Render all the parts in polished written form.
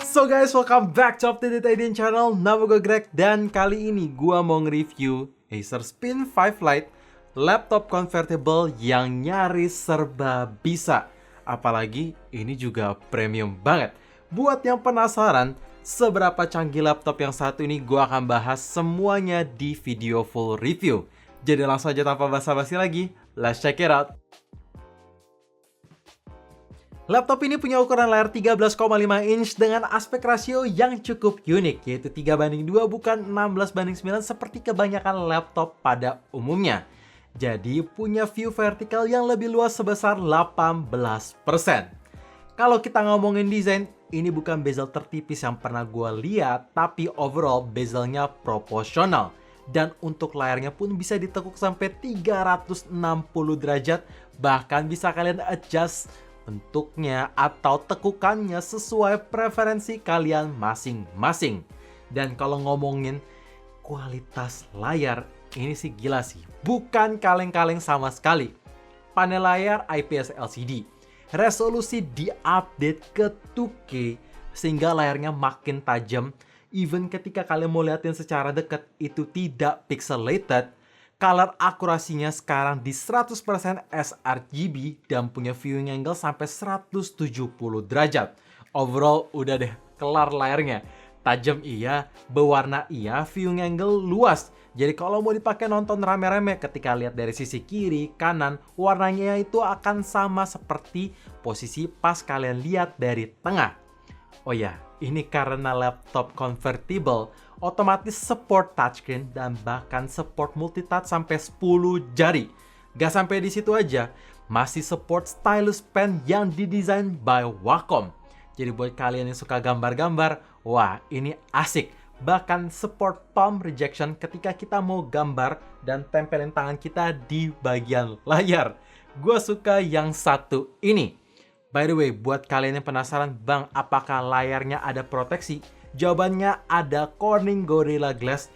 So guys, welcome back to Updated IDN Channel. Nama gue Greg dan kali ini gue mau nge-review Acer Spin 5 Lite, laptop convertible yang nyaris serba bisa. Apalagi ini juga premium banget. Buat yang penasaran seberapa canggih laptop yang satu ini, gue akan bahas semuanya di video full review. Jadi langsung aja tanpa basa-basi lagi, let's check it out. Laptop ini punya ukuran layar 13,5 inch dengan aspek rasio yang cukup unik, yaitu 3:2 bukan 16:9 seperti kebanyakan laptop pada umumnya. Jadi punya view vertikal yang lebih luas sebesar 18%. Kalau kita ngomongin desain, ini bukan bezel tertipis yang pernah gue lihat, tapi overall bezelnya proporsional. Dan untuk layarnya pun bisa ditekuk sampai 360 derajat, bahkan bisa kalian adjust bentuknya atau tekukannya sesuai preferensi kalian masing-masing. Dan kalau ngomongin kualitas layar, ini sih gila sih. Bukan kaleng-kaleng sama sekali. Panel layar IPS LCD. Resolusi di-update ke 2K sehingga layarnya makin tajam. Even ketika kalian mau liatin secara dekat, itu tidak pixelated. Color akurasinya sekarang di 100% sRGB dan punya viewing angle sampai 170 derajat. Overall udah deh kelar layarnya. Tajam iya, berwarna iya, viewing angle luas. Jadi kalau mau dipakai nonton rame-rame, ketika lihat dari sisi kiri, kanan, warnanya itu akan sama seperti posisi pas kalian lihat dari tengah. Oh ya, ini karena laptop convertible, otomatis support touchscreen dan bahkan support multitouch sampai 10 jari. Gak sampai di situ aja, masih support stylus pen yang didesain by Wacom. Jadi buat kalian yang suka gambar-gambar, wah ini asik. Bahkan support palm rejection ketika kita mau gambar dan tempelin tangan kita di bagian layar. Gue suka yang satu ini. By the way, buat kalian yang penasaran, bang, apakah layarnya ada proteksi? Jawabannya ada Corning Gorilla Glass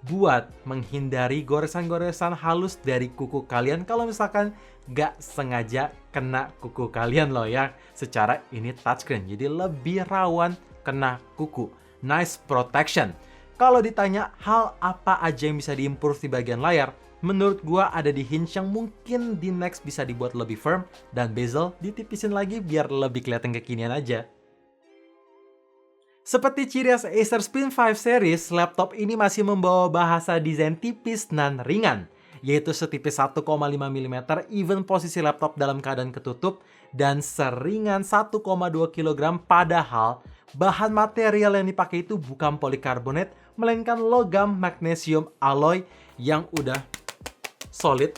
buat menghindari goresan-goresan halus dari kuku kalian kalau misalkan gak sengaja kena kuku kalian loh ya. Secara ini touchscreen, jadi lebih rawan kena kuku. Nice protection. Kalau ditanya hal apa aja yang bisa diimprove di bagian layar, menurut gua ada di hinge yang mungkin di next bisa dibuat lebih firm dan bezel ditipisin lagi biar lebih kelihatan kekinian aja. Seperti ciri khas Acer Spin 5 series, laptop ini masih membawa bahasa desain tipis dan ringan, yaitu setipis 1,5 mm even posisi laptop dalam keadaan ketutup dan seringan 1,2 kg, padahal bahan material yang dipakai itu bukan polikarbonat, melainkan logam magnesium alloy yang udah solid,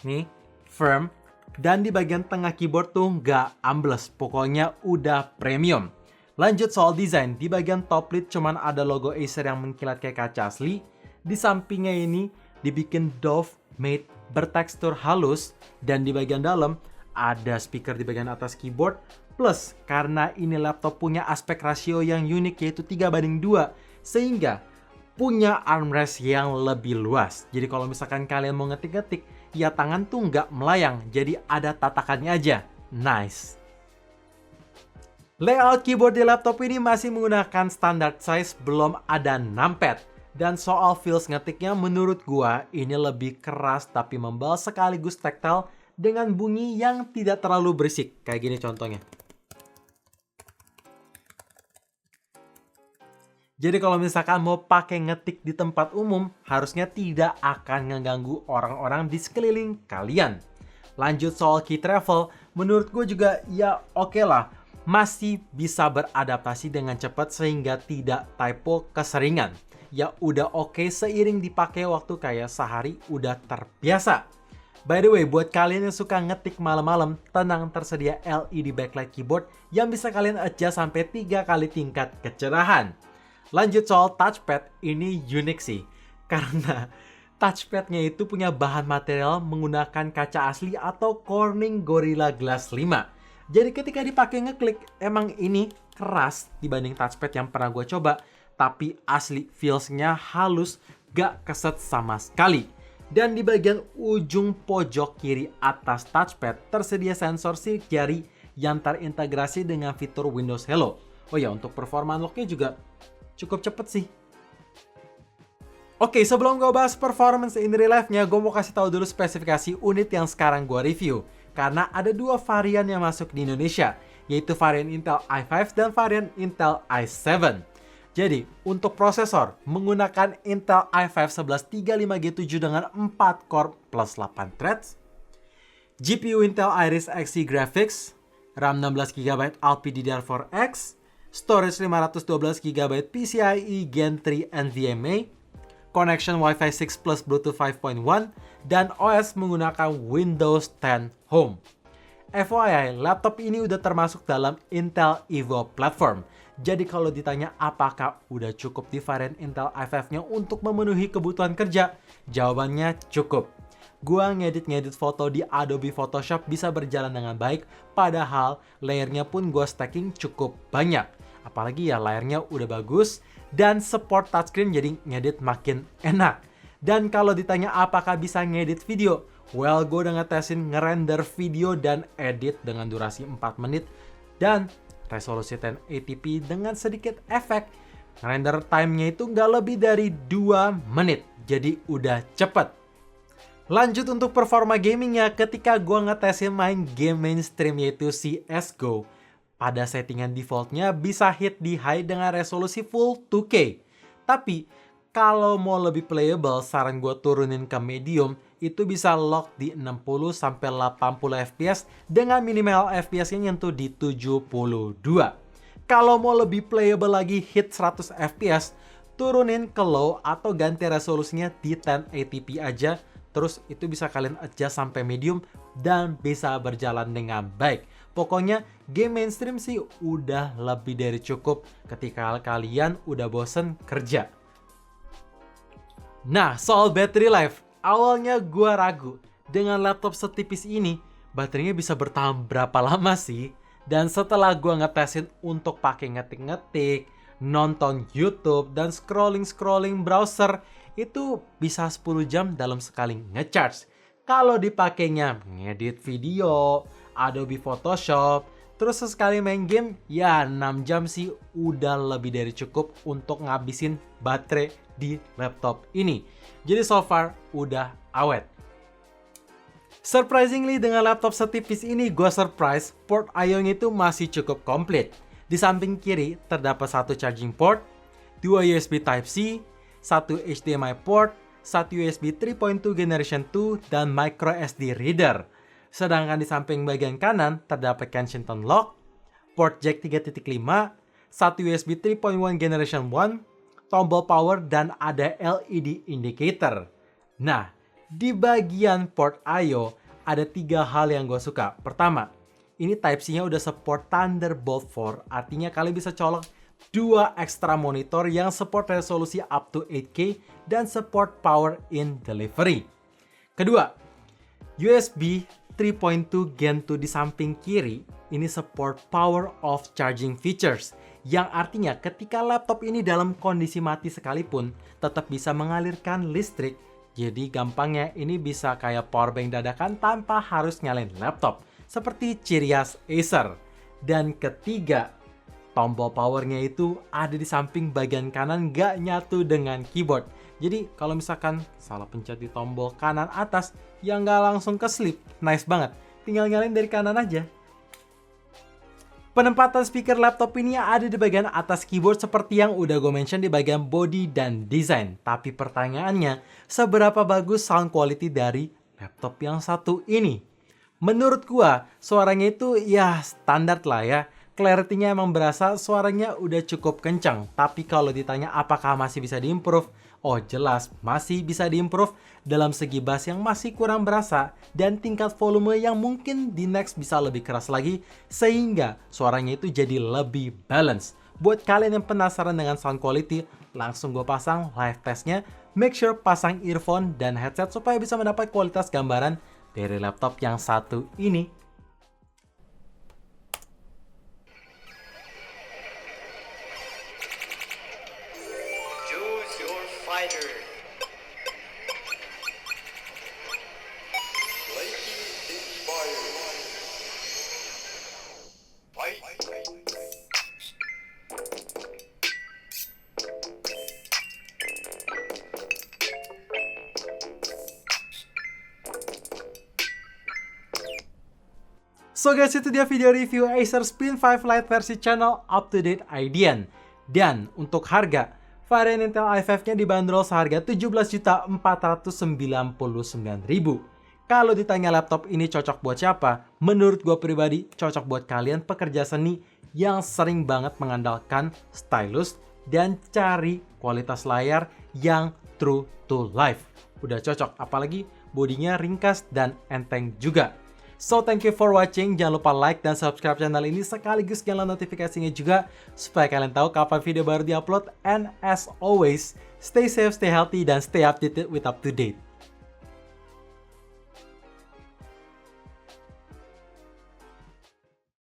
nih, firm, dan di bagian tengah keyboard tuh nggak ambles, pokoknya udah premium. Lanjut soal desain, di bagian top lid cuman ada logo Acer yang mengkilat kayak kaca asli. Di sampingnya ini dibikin doff matte bertekstur halus, dan di bagian dalam ada speaker di bagian atas keyboard. Plus, karena ini laptop punya aspek rasio yang unik yaitu 3:2, sehingga punya armrest yang lebih luas. Jadi kalau misalkan kalian mau ngetik-ngetik, ya tangan tuh nggak melayang, jadi ada tatakannya aja. Nice. Layout keyboard di laptop ini masih menggunakan standard size, belum ada numpad. Dan soal feels ngetiknya, menurut gua ini lebih keras tapi membal sekaligus tactile dengan bunyi yang tidak terlalu berisik. Kayak gini contohnya. Jadi kalau misalkan mau pakai ngetik di tempat umum, harusnya tidak akan mengganggu orang-orang di sekeliling kalian. Lanjut soal key travel, menurut gue juga ya oke lah. Masih bisa beradaptasi dengan cepat sehingga tidak typo keseringan. Ya udah oke seiring dipakai waktu kayak sehari udah terbiasa. By the way, buat kalian yang suka ngetik malam-malam, tenang, tersedia LED backlight keyboard yang bisa kalian adjust sampai 3 kali tingkat kecerahan. Lanjut soal touchpad, ini unik sih. Karena touchpadnya itu punya bahan material menggunakan kaca asli atau Corning Gorilla Glass 5. Jadi ketika dipakai ngeklik, emang ini keras dibanding touchpad yang pernah gue coba. Tapi asli feelsnya halus, gak keset sama sekali. Dan di bagian ujung pojok kiri atas touchpad tersedia sensor sidik jari yang terintegrasi dengan fitur Windows Hello. Oh ya, untuk performa unlock-nya juga cukup cepet sih. Oke, sebelum gue bahas performance in real life-nya, gue mau kasih tahu dulu spesifikasi unit yang sekarang gue review. Karena ada dua varian yang masuk di Indonesia, yaitu varian Intel i5 dan varian Intel i7. Jadi, untuk prosesor, menggunakan Intel i5 1135G7 dengan 4 core plus 8 threads, GPU Intel Iris Xe Graphics, RAM 16GB LPDDR4X, storage 512GB PCIe Gen 3 NVMe, connection Wi-Fi 6 plus Bluetooth 5.1, dan OS menggunakan Windows 10 Home. FYI, laptop ini udah termasuk dalam Intel Evo platform. Jadi kalau ditanya apakah udah cukup di varian Intel i5-nya untuk memenuhi kebutuhan kerja, jawabannya cukup. Gua ngedit-ngedit foto di Adobe Photoshop bisa berjalan dengan baik, padahal layernya pun gua stacking cukup banyak. Apalagi ya layernya udah bagus, dan support touchscreen jadi ngedit makin enak. Dan kalau ditanya apakah bisa ngedit video, well, gue udah ngetesin ngerender video dan edit dengan durasi 4 menit dan resolusi 1080p dengan sedikit efek. Ngerender time-nya itu nggak lebih dari 2 menit, jadi udah cepet. Lanjut untuk performa gamingnya, ketika gue ngetesin main game mainstream yaitu CSGO, pada settingan defaultnya bisa hit di high dengan resolusi full 2K. Tapi kalau mau lebih playable, saran gue turunin ke medium, itu bisa lock di 60-80 fps dengan minimal fps-nya nyentuh di 72. Kalau mau lebih playable lagi hit 100 fps, turunin ke low atau ganti resolusinya di 1080p aja. Terus itu bisa kalian adjust sampai medium dan bisa berjalan dengan baik. Pokoknya game mainstream sih udah lebih dari cukup ketika kalian udah bosen kerja. Nah, soal battery life, awalnya gua ragu. Dengan laptop setipis ini, baterainya bisa bertahan berapa lama sih? Dan setelah gua ngetesin untuk pakai ngetik-ngetik, nonton YouTube, dan scrolling-scrolling browser, itu bisa 10 jam dalam sekali ngecharge. Kalau dipakainya ngedit video, Adobe Photoshop, terus sesekali main game, ya 6 jam sih udah lebih dari cukup untuk ngabisin baterai di laptop ini. Jadi so far udah awet. Surprisingly dengan laptop setipis ini, gue surprise port I/O-nya itu masih cukup komplit. Di samping kiri terdapat satu charging port, 2 USB Type-C, 1 HDMI port, 1 USB 3.2 Generation 2, dan micro SD reader. Sedangkan di samping bagian kanan terdapat Kensington lock, port jack 3.5, 1 USB 3.1 Generation 1, tombol power, dan ada LED indicator. Nah, di bagian port I/O ada 3 hal yang gue suka. Pertama, ini Type-C-nya udah support Thunderbolt 4, artinya kalian bisa colok 2 ekstra monitor yang support resolusi up to 8K dan support power in delivery. Kedua, USB 3.2 Gen 2 di samping kiri ini support power off charging features, yang artinya ketika laptop ini dalam kondisi mati sekalipun tetap bisa mengalirkan listrik. Jadi gampangnya ini bisa kayak powerbank dadakan tanpa harus nyalain laptop, seperti ciri khas Acer. Dan ketiga, tombol powernya itu ada di samping bagian kanan, gak nyatu dengan keyboard. Jadi kalau misalkan salah pencet di tombol kanan atas, ya gak langsung ke sleep. Nice banget, tinggal nyalain dari kanan aja. Penempatan speaker laptop ini ada di bagian atas keyboard seperti yang udah gue mention di bagian body dan design. Tapi pertanyaannya, seberapa bagus sound quality dari laptop yang satu ini? Menurut gua, suaranya itu ya standar lah ya. Clarity-nya emang berasa, suaranya udah cukup kencang. Tapi kalau ditanya apakah masih bisa diimprove, oh jelas masih bisa diimprove dalam segi bass yang masih kurang berasa dan tingkat volume yang mungkin di next bisa lebih keras lagi sehingga suaranya itu jadi lebih balance. Buat kalian yang penasaran dengan sound quality, langsung gue pasang live testnya. Make sure pasang earphone dan headset supaya bisa mendapat kualitas gambaran dari laptop yang satu ini. Choose your fighter. Lightning inspired. Fight. So guys, itu dia video review Acer Spin 5 Lite versi channel up-to-date IDN. Dan untuk harga, varian Intel i5-nya dibanderol seharga Rp17.499.000. Kalau ditanya laptop ini cocok buat siapa? Menurut gue pribadi, cocok buat kalian pekerja seni yang sering banget mengandalkan stylus dan cari kualitas layar yang true to life. Udah cocok, apalagi bodinya ringkas dan enteng juga. So thank you for watching, jangan lupa like dan subscribe channel ini sekaligus nyalain notifikasinya juga supaya kalian tahu kapan video baru diupload. And as always, stay safe, stay healthy, dan stay updated with up to date.